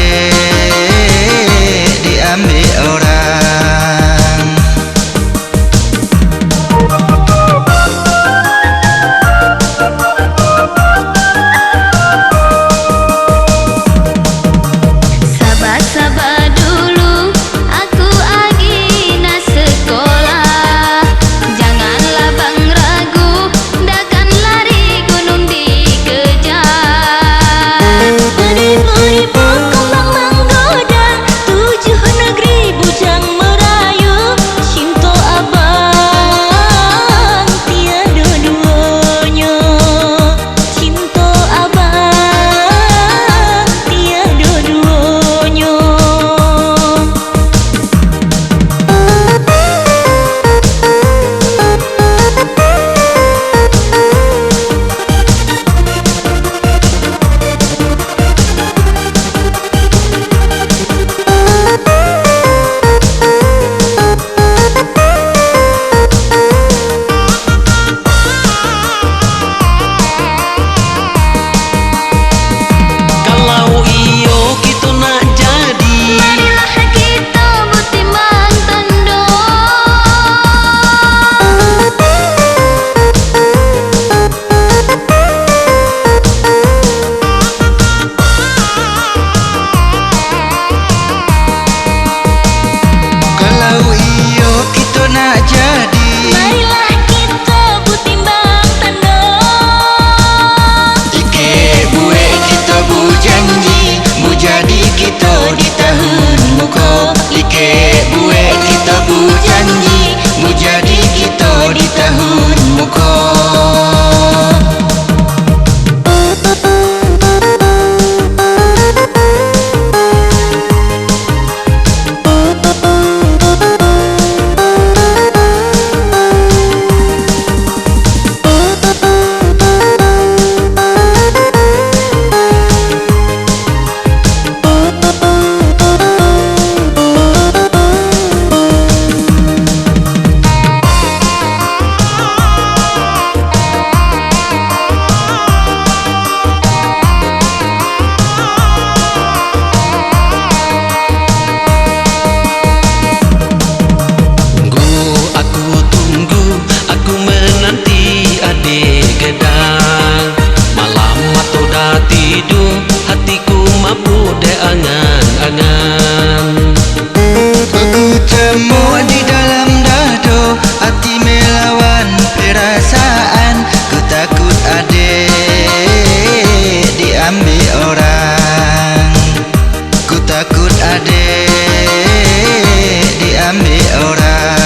adik diambil orang. Sabar-sabar dulu, aku agina sekolah. Janganlah bang ragu, takkan lari gunung dikejar. Beribu-ribu kembang menggoda, 7 negeri bujang merayu. Cinta abang tiada duanya, cinta abang tiada duanya. Kalau iyo kita nak jadi, Marilah kita bertimbang tanda. Kalau iyo kita nak jadi, Marilah kita bertimbang tanda. ike buat kita berjanji, mu jadi kita di tahun muka. Ike buat kita berjanji, mu jadi kita di tahun muka. Aku menanti adik gedang. Malam atau dah tidur, hatiku mabuk de angan-angan. Aku temu di dalam dado, hati melawan perasaan. Ku takut adik diambil orang. Ku takut adik diambil orang.